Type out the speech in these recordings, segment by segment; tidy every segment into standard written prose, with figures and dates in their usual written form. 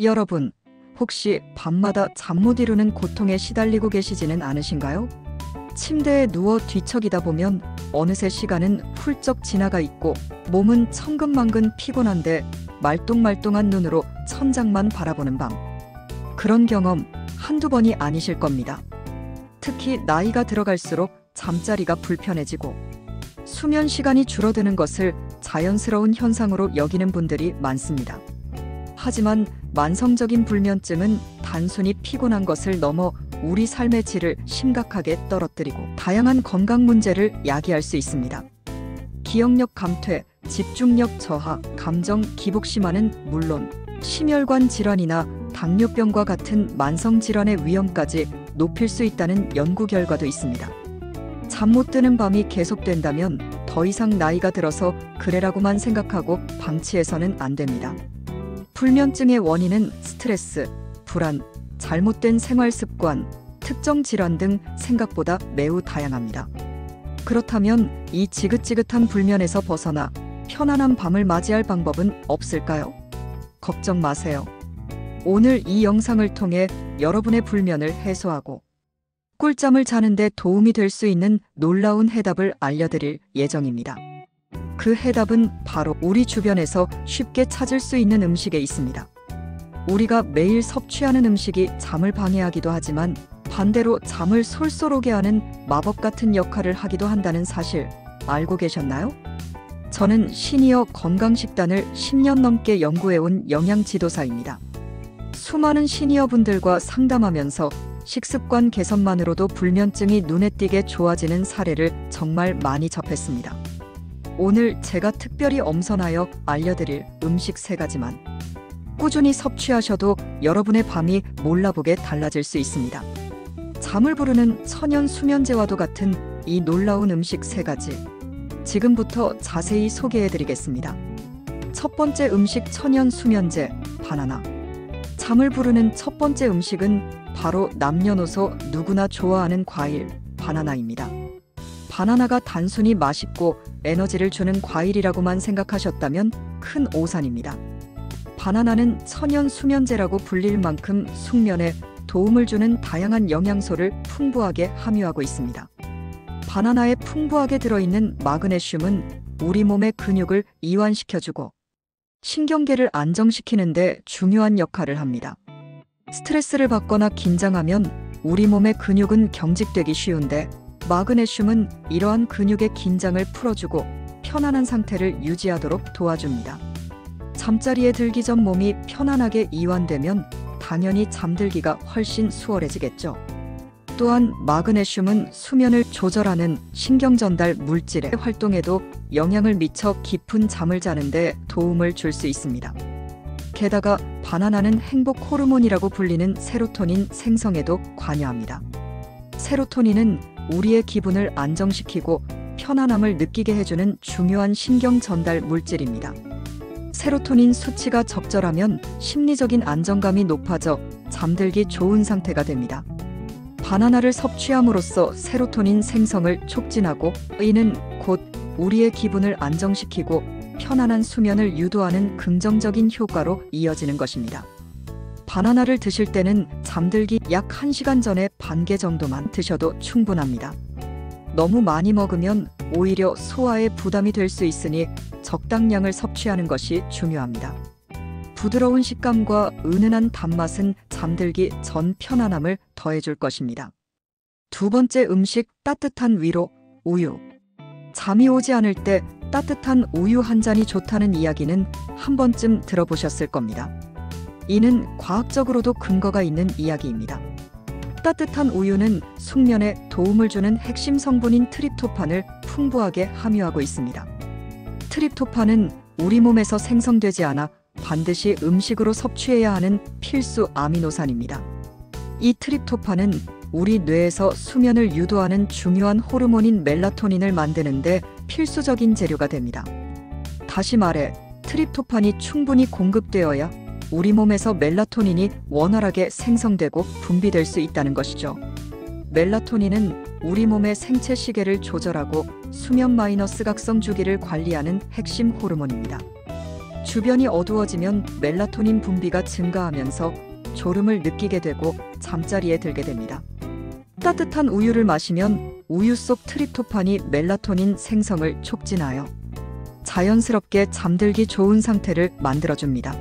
여러분, 혹시 밤마다 잠 못 이루는 고통에 시달리고 계시지는 않으신가요? 침대에 누워 뒤척이다 보면 어느새 시간은 훌쩍 지나가 있고 몸은 천근만근 피곤한데 말똥말똥한 눈으로 천장만 바라보는 밤. 그런 경험 한두 번이 아니실 겁니다. 특히 나이가 들어갈수록 잠자리가 불편해지고 수면 시간이 줄어드는 것을 자연스러운 현상으로 여기는 분들이 많습니다. 하지만 만성적인 불면증은 단순히 피곤한 것을 넘어 우리 삶의 질을 심각하게 떨어뜨리고 다양한 건강 문제를 야기할 수 있습니다. 기억력 감퇴, 집중력 저하, 감정 기복심화는 물론 심혈관 질환이나 당뇨병과 같은 만성 질환의 위험까지 높일 수 있다는 연구 결과도 있습니다. 잠 못 드는 밤이 계속된다면 더 이상 나이가 들어서 그래라고만 생각하고 방치해서는 안 됩니다. 불면증의 원인은 스트레스, 불안, 잘못된 생활 습관, 특정 질환 등 생각보다 매우 다양합니다. 그렇다면 이 지긋지긋한 불면에서 벗어나 편안한 밤을 맞이할 방법은 없을까요? 걱정 마세요. 오늘 이 영상을 통해 여러분의 불면을 해소하고 꿀잠을 자는데 도움이 될 수 있는 놀라운 해답을 알려드릴 예정입니다. 그 해답은 바로 우리 주변에서 쉽게 찾을 수 있는 음식에 있습니다. 우리가 매일 섭취하는 음식이 잠을 방해하기도 하지만 반대로 잠을 솔솔 오게 하는 마법 같은 역할을 하기도 한다는 사실 알고 계셨나요? 저는 시니어 건강식단을 10년 넘게 연구해온 영양지도사입니다. 수많은 시니어분들과 상담하면서 식습관 개선만으로도 불면증이 눈에 띄게 좋아지는 사례를 정말 많이 접했습니다. 오늘 제가 특별히 엄선하여 알려드릴 음식 3가지만 꾸준히 섭취하셔도 여러분의 밤이 몰라보게 달라질 수 있습니다. 잠을 부르는 천연 수면제와도 같은 이 놀라운 음식 3가지 지금부터 자세히 소개해드리겠습니다. 첫 번째 음식 천연 수면제 바나나. 잠을 부르는 첫 번째 음식은 바로 남녀노소 누구나 좋아하는 과일 바나나입니다. 바나나가 단순히 맛있고 에너지를 주는 과일이라고만 생각하셨다면 큰 오산입니다. 바나나는 천연 수면제라고 불릴 만큼 숙면에 도움을 주는 다양한 영양소를 풍부하게 함유하고 있습니다. 바나나에 풍부하게 들어있는 마그네슘은 우리 몸의 근육을 이완시켜주고 신경계를 안정시키는 데 중요한 역할을 합니다. 스트레스를 받거나 긴장하면 우리 몸의 근육은 경직되기 쉬운데 마그네슘은 이러한 근육의 긴장을 풀어주고 편안한 상태를 유지하도록 도와줍니다. 잠자리에 들기 전 몸이 편안하게 이완되면 당연히 잠들기가 훨씬 수월해지겠죠. 또한 마그네슘은 수면을 조절하는 신경전달 물질의 활동에도 영향을 미쳐 깊은 잠을 자는 데 도움을 줄 수 있습니다. 게다가 바나나는 행복 호르몬이라고 불리는 세로토닌 생성에도 관여합니다. 세로토닌은 우리의 기분을 안정시키고 편안함을 느끼게 해주는 중요한 신경 전달 물질입니다. 세로토닌 수치가 적절하면 심리적인 안정감이 높아져 잠들기 좋은 상태가 됩니다. 바나나를 섭취함으로써 세로토닌 생성을 촉진하고 이는 곧 우리의 기분을 안정시키고 편안한 수면을 유도하는 긍정적인 효과로 이어지는 것입니다. 바나나를 드실 때는 잠들기 약 1시간 전에 반 개 정도만 드셔도 충분합니다. 너무 많이 먹으면 오히려 소화에 부담이 될 수 있으니 적당량을 섭취하는 것이 중요합니다. 부드러운 식감과 은은한 단맛은 잠들기 전 편안함을 더해줄 것입니다. 두 번째 음식 따뜻한 위로 우유. 잠이 오지 않을 때 따뜻한 우유 한 잔이 좋다는 이야기는 한 번쯤 들어보셨을 겁니다. 이는 과학적으로도 근거가 있는 이야기입니다. 따뜻한 우유는 숙면에 도움을 주는 핵심 성분인 트립토판을 풍부하게 함유하고 있습니다. 트립토판은 우리 몸에서 생성되지 않아 반드시 음식으로 섭취해야 하는 필수 아미노산입니다. 이 트립토판은 우리 뇌에서 수면을 유도하는 중요한 호르몬인 멜라토닌을 만드는데 필수적인 재료가 됩니다. 다시 말해 트립토판이 충분히 공급되어야 우리 몸에서 멜라토닌이 원활하게 생성되고 분비될 수 있다는 것이죠. 멜라토닌은 우리 몸의 생체 시계를 조절하고 수면 마이너스 각성 주기를 관리하는 핵심 호르몬입니다. 주변이 어두워지면 멜라토닌 분비가 증가하면서 졸음을 느끼게 되고 잠자리에 들게 됩니다. 따뜻한 우유를 마시면 우유 속 트립토판이 멜라토닌 생성을 촉진하여 자연스럽게 잠들기 좋은 상태를 만들어줍니다.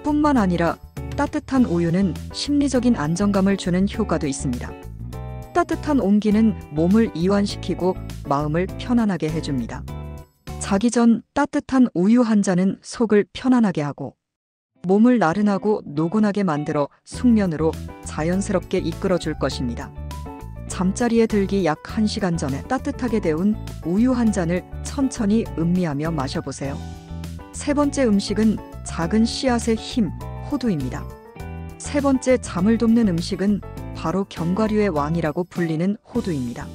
뿐만 아니라 따뜻한 우유는 심리적인 안정감을 주는 효과도 있습니다. 따뜻한 온기는 몸을 이완시키고 마음을 편안하게 해줍니다. 자기 전 따뜻한 우유 한 잔은 속을 편안하게 하고 몸을 나른하고 노곤하게 만들어 숙면으로 자연스럽게 이끌어 줄 것입니다. 잠자리에 들기 약 1시간 전에 따뜻하게 데운 우유 한 잔을 천천히 음미하며 마셔보세요. 세 번째 음식은 작은 씨앗의 힘, 호두입니다. 세 번째 잠을 돕는 음식은 바로 견과류의 왕이라고 불리는 호두입니다.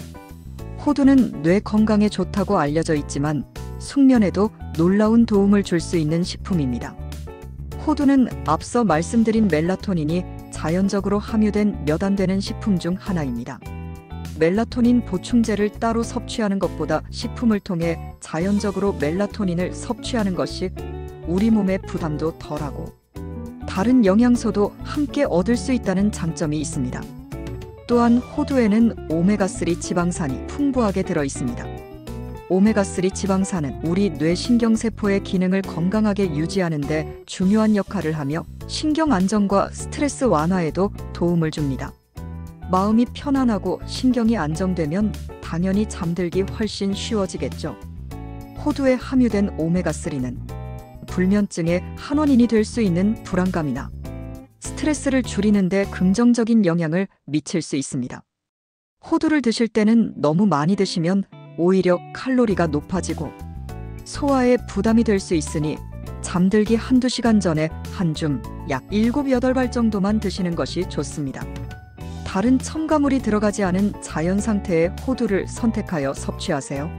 호두는 뇌 건강에 좋다고 알려져 있지만 숙면에도 놀라운 도움을 줄 수 있는 식품입니다. 호두는 앞서 말씀드린 멜라토닌이 자연적으로 함유된 몇 안 되는 식품 중 하나입니다. 멜라토닌 보충제를 따로 섭취하는 것보다 식품을 통해 자연적으로 멜라토닌을 섭취하는 것이 우리 몸의 부담도 덜하고 다른 영양소도 함께 얻을 수 있다는 장점이 있습니다. 또한 호두에는 오메가3 지방산이 풍부하게 들어 있습니다. 오메가3 지방산은 우리 뇌신경세포의 기능을 건강하게 유지하는 데 중요한 역할을 하며 신경 안정과 스트레스 완화에도 도움을 줍니다. 마음이 편안하고 신경이 안정되면 당연히 잠들기 훨씬 쉬워지겠죠. 호두에 함유된 오메가3는 불면증의 한 원인이 될 수 있는 불안감이나 스트레스를 줄이는 데 긍정적인 영향을 미칠 수 있습니다. 호두를 드실 때는 너무 많이 드시면 오히려 칼로리가 높아지고 소화에 부담이 될 수 있으니 잠들기 1~2시간 전에 한 줌 약 7, 8발 정도만 드시는 것이 좋습니다. 다른 첨가물이 들어가지 않은 자연 상태의 호두를 선택하여 섭취하세요.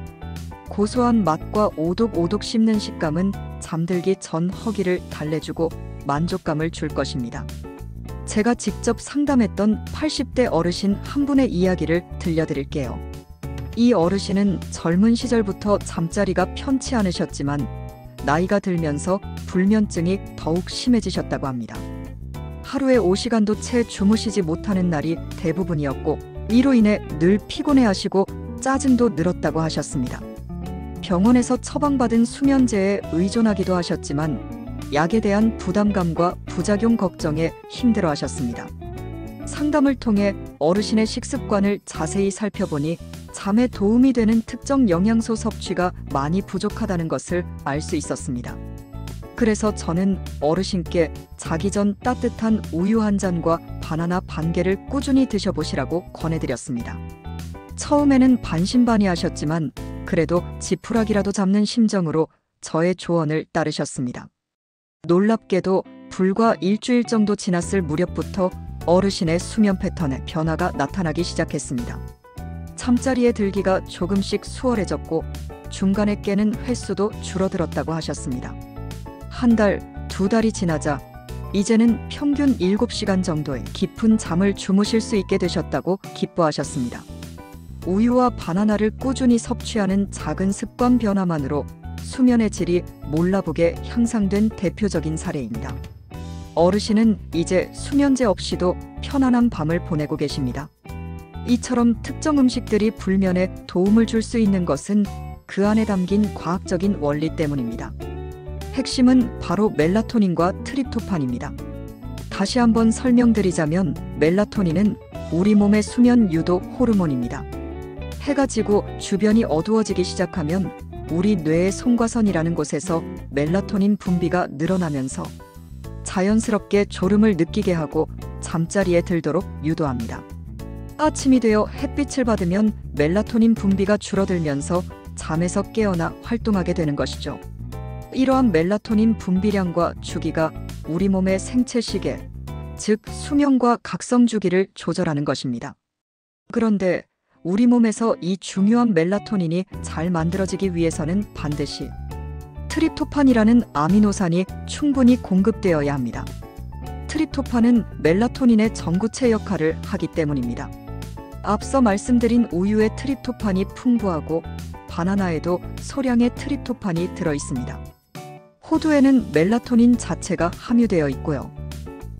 고소한 맛과 오독오독 씹는 식감은 잠들기 전 허기를 달래주고 만족감을 줄 것입니다. 제가 직접 상담했던 80대 어르신 한 분의 이야기를 들려드릴게요. 이 어르신은 젊은 시절부터 잠자리가 편치 않으셨지만 나이가 들면서 불면증이 더욱 심해지셨다고 합니다. 하루에 5시간도 채 주무시지 못하는 날이 대부분이었고 이로 인해 늘 피곤해하시고 짜증도 늘었다고 하셨습니다. 병원에서 처방받은 수면제에 의존하기도 하셨지만 약에 대한 부담감과 부작용 걱정에 힘들어하셨습니다. 상담을 통해 어르신의 식습관을 자세히 살펴보니 잠에 도움이 되는 특정 영양소 섭취가 많이 부족하다는 것을 알 수 있었습니다. 그래서 저는 어르신께 자기 전 따뜻한 우유 한 잔과 바나나 반 개를 꾸준히 드셔보시라고 권해드렸습니다. 처음에는 반신반의하셨지만 그래도 지푸라기라도 잡는 심정으로 저의 조언을 따르셨습니다. 놀랍게도 불과 일주일 정도 지났을 무렵부터 어르신의 수면 패턴에 변화가 나타나기 시작했습니다. 잠자리에 들기가 조금씩 수월해졌고 중간에 깨는 횟수도 줄어들었다고 하셨습니다. 한 달, 2달이 지나자 이제는 평균 7시간 정도의 깊은 잠을 주무실 수 있게 되셨다고 기뻐하셨습니다. 우유와 바나나를 꾸준히 섭취하는 작은 습관 변화만으로 수면의 질이 몰라보게 향상된 대표적인 사례입니다. 어르신은 이제 수면제 없이도 편안한 밤을 보내고 계십니다. 이처럼 특정 음식들이 불면에 도움을 줄 수 있는 것은 그 안에 담긴 과학적인 원리 때문입니다. 핵심은 바로 멜라토닌과 트립토판입니다. 다시 한번 설명드리자면 멜라토닌은 우리 몸의 수면 유도 호르몬입니다. 해가 지고 주변이 어두워지기 시작하면 우리 뇌의 송과선이라는 곳에서 멜라토닌 분비가 늘어나면서 자연스럽게 졸음을 느끼게 하고 잠자리에 들도록 유도합니다. 아침이 되어 햇빛을 받으면 멜라토닌 분비가 줄어들면서 잠에서 깨어나 활동하게 되는 것이죠. 이러한 멜라토닌 분비량과 주기가 우리 몸의 생체 시계, 즉 수면과 각성 주기를 조절하는 것입니다. 그런데 우리 몸에서 이 중요한 멜라토닌이 잘 만들어지기 위해서는 반드시 트립토판이라는 아미노산이 충분히 공급되어야 합니다. 트립토판은 멜라토닌의 전구체 역할을 하기 때문입니다. 앞서 말씀드린 우유에 트립토판이 풍부하고 바나나에도 소량의 트립토판이 들어 있습니다. 호두에는 멜라토닌 자체가 함유되어 있고요.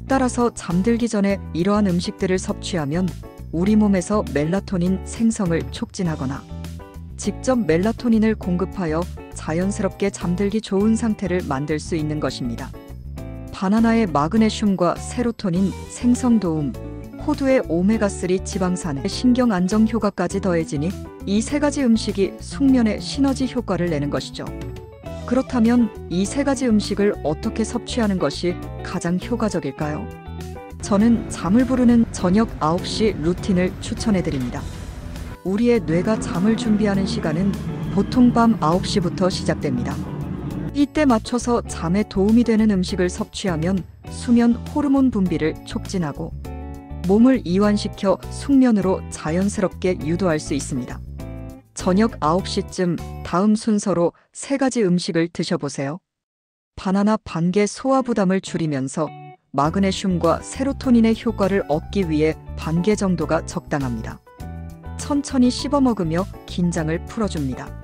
따라서 잠들기 전에 이러한 음식들을 섭취하면 우리 몸에서 멜라토닌 생성을 촉진하거나 직접 멜라토닌을 공급하여 자연스럽게 잠들기 좋은 상태를 만들 수 있는 것입니다. 바나나의 마그네슘과 세로토닌 생성 도움, 호두의 오메가3 지방산의 신경 안정 효과까지 더해지니 이 세 가지 음식이 숙면에 시너지 효과를 내는 것이죠. 그렇다면 이 세 가지 음식을 어떻게 섭취하는 것이 가장 효과적일까요? 저는 잠을 부르는 저녁 9시 루틴을 추천해 드립니다. 우리의 뇌가 잠을 준비하는 시간은 보통 밤 9시부터 시작됩니다. 이때 맞춰서 잠에 도움이 되는 음식을 섭취하면 수면 호르몬 분비를 촉진하고 몸을 이완시켜 숙면으로 자연스럽게 유도할 수 있습니다. 저녁 9시쯤 다음 순서로 세 가지 음식을 드셔보세요. 바나나 반 개 소화 부담을 줄이면서 마그네슘과 세로토닌의 효과를 얻기 위해 반 개 정도가 적당합니다. 천천히 씹어 먹으며 긴장을 풀어줍니다.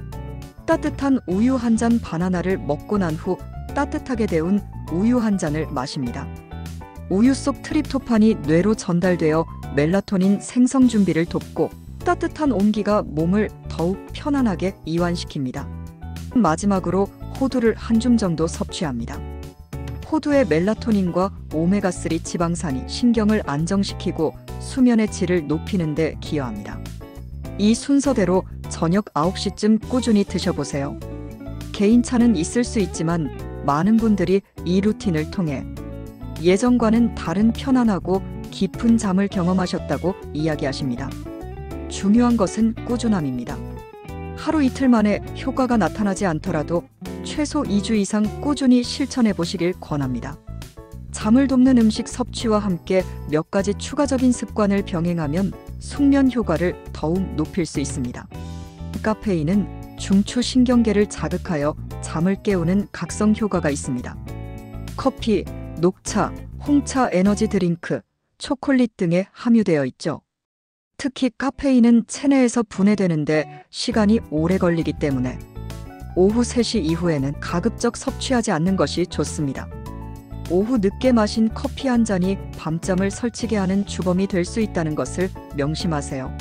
따뜻한 우유 한 잔, 바나나를 먹고 난 후 따뜻하게 데운 우유 한 잔을 마십니다. 우유 속 트립토판이 뇌로 전달되어 멜라토닌 생성 준비를 돕고 따뜻한 온기가 몸을 더욱 편안하게 이완시킵니다. 마지막으로 호두를 한 줌 정도 섭취합니다. 호두의 멜라토닌과 오메가3 지방산이 신경을 안정시키고 수면의 질을 높이는 데 기여합니다. 이 순서대로 저녁 9시쯤 꾸준히 드셔보세요. 개인차는 있을 수 있지만 많은 분들이 이 루틴을 통해 예전과는 다른 편안하고 깊은 잠을 경험하셨다고 이야기하십니다. 중요한 것은 꾸준함입니다. 하루 이틀 만에 효과가 나타나지 않더라도 최소 2주 이상 꾸준히 실천해 보시길 권합니다. 잠을 돕는 음식 섭취와 함께 몇 가지 추가적인 습관을 병행하면 숙면 효과를 더욱 높일 수 있습니다. 카페인은 중추 신경계를 자극하여 잠을 깨우는 각성 효과가 있습니다. 커피, 녹차, 홍차, 에너지 드링크, 초콜릿 등에 함유되어 있죠. 특히 카페인은 체내에서 분해되는데 시간이 오래 걸리기 때문에 오후 3시 이후에는 가급적 섭취하지 않는 것이 좋습니다. 오후 늦게 마신 커피 한 잔이 밤잠을 설치게 하는 주범이 될 수 있다는 것을 명심하세요.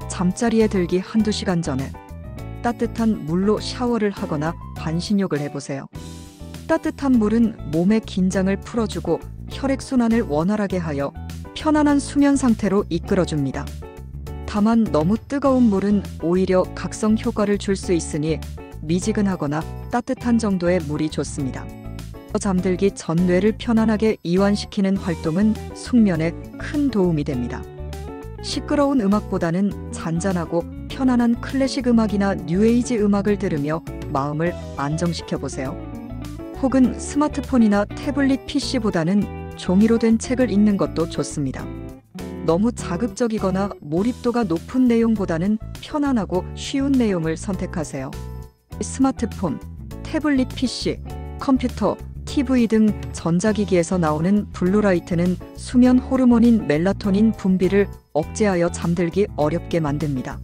잠자리에 들기 한두 시간 전에 따뜻한 물로 샤워를 하거나 반신욕을 해보세요. 따뜻한 물은 몸의 긴장을 풀어주고 혈액순환을 원활하게 하여 편안한 수면 상태로 이끌어줍니다. 다만 너무 뜨거운 물은 오히려 각성 효과를 줄 수 있으니 미지근하거나 따뜻한 정도의 물이 좋습니다. 잠들기 전 뇌를 편안하게 이완시키는 활동은 숙면에 큰 도움이 됩니다. 시끄러운 음악보다는 잔잔하고 편안한 클래식 음악이나 뉴에이지 음악을 들으며 마음을 안정시켜 보세요. 혹은 스마트폰이나 태블릿 PC보다는 종이로 된 책을 읽는 것도 좋습니다. 너무 자극적이거나 몰입도가 높은 내용보다는 편안하고 쉬운 내용을 선택하세요. 스마트폰, 태블릿 PC, 컴퓨터, TV 등 전자기기에서 나오는 블루라이트는 수면 호르몬인 멜라토닌 분비를 억제하여 잠들기 어렵게 만듭니다.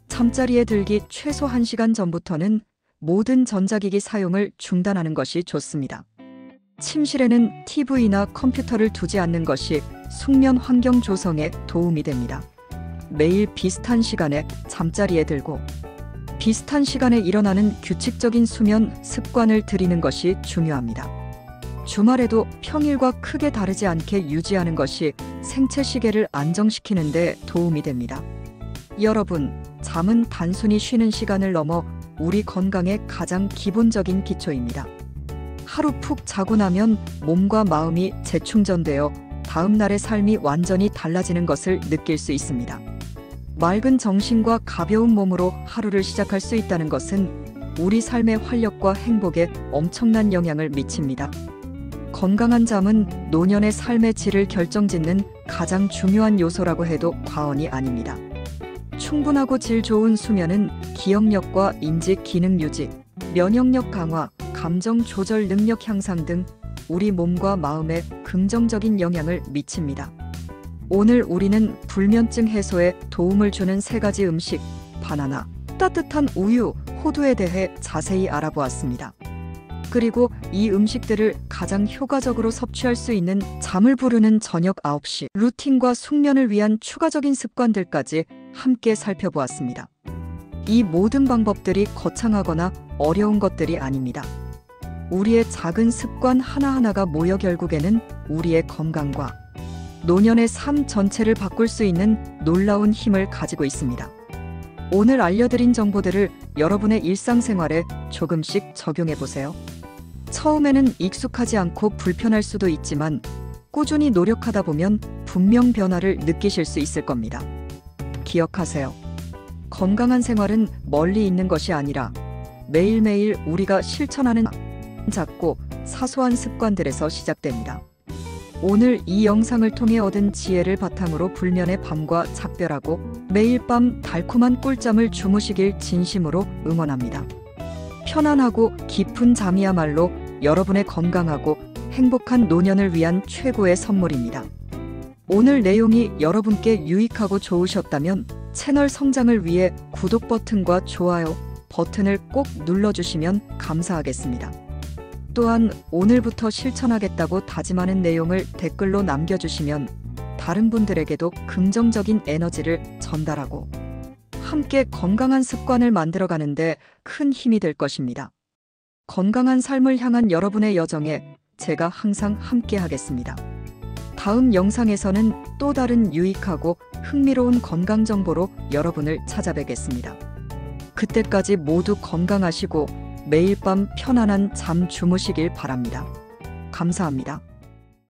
잠자리에 들기 최소 1시간 전부터는 모든 전자기기 사용을 중단하는 것이 좋습니다. 침실에는 TV나 컴퓨터를 두지 않는 것이 숙면 환경 조성에 도움이 됩니다. 매일 비슷한 시간에 잠자리에 들고 비슷한 시간에 일어나는 규칙적인 수면 습관을 들이는 것이 중요합니다. 주말에도 평일과 크게 다르지 않게 유지하는 것이 생체 시계를 안정시키는 데 도움이 됩니다. 여러분, 잠은 단순히 쉬는 시간을 넘어 우리 건강의 가장 기본적인 기초입니다. 하루 푹 자고 나면 몸과 마음이 재충전되어 다음 날의 삶이 완전히 달라지는 것을 느낄 수 있습니다. 맑은 정신과 가벼운 몸으로 하루를 시작할 수 있다는 것은 우리 삶의 활력과 행복에 엄청난 영향을 미칩니다. 건강한 잠은 노년의 삶의 질을 결정짓는 가장 중요한 요소라고 해도 과언이 아닙니다. 충분하고 질 좋은 수면은 기억력과 인지 기능 유지, 면역력 강화, 감정 조절 능력 향상 등 우리 몸과 마음에 긍정적인 영향을 미칩니다. 오늘 우리는 불면증 해소에 도움을 주는 3가지 음식, 바나나, 따뜻한 우유, 호두에 대해 자세히 알아보았습니다. 그리고 이 음식들을 가장 효과적으로 섭취할 수 있는 잠을 부르는 저녁 9시 루틴과 숙면을 위한 추가적인 습관들까지 함께 살펴보았습니다. 이 모든 방법들이 거창하거나 어려운 것들이 아닙니다. 우리의 작은 습관 하나하나가 모여 결국에는 우리의 건강과 노년의 삶 전체를 바꿀 수 있는 놀라운 힘을 가지고 있습니다. 오늘 알려드린 정보들을 여러분의 일상생활에 조금씩 적용해 보세요. 처음에는 익숙하지 않고 불편할 수도 있지만 꾸준히 노력하다 보면 분명 변화를 느끼실 수 있을 겁니다. 기억하세요. 건강한 생활은 멀리 있는 것이 아니라 매일매일 우리가 실천하는 작고 사소한 습관들에서 시작됩니다. 오늘 이 영상을 통해 얻은 지혜를 바탕으로 불면의 밤과 작별하고 매일 밤 달콤한 꿀잠을 주무시길 진심으로 응원합니다. 편안하고 깊은 잠이야말로 여러분의 건강하고 행복한 노년을 위한 최고의 선물입니다. 오늘 내용이 여러분께 유익하고 좋으셨다면 채널 성장을 위해 구독 버튼과 좋아요 버튼을 꼭 눌러주시면 감사하겠습니다. 또한 오늘부터 실천하겠다고 다짐하는 내용을 댓글로 남겨주시면 다른 분들에게도 긍정적인 에너지를 전달하고 함께 건강한 습관을 만들어가는데 큰 힘이 될 것입니다. 건강한 삶을 향한 여러분의 여정에 제가 항상 함께 하겠습니다. 다음 영상에서는 또 다른 유익하고 흥미로운 건강 정보로 여러분을 찾아뵙겠습니다. 그때까지 모두 건강하시고 매일 밤 편안한 잠 주무시길 바랍니다. 감사합니다.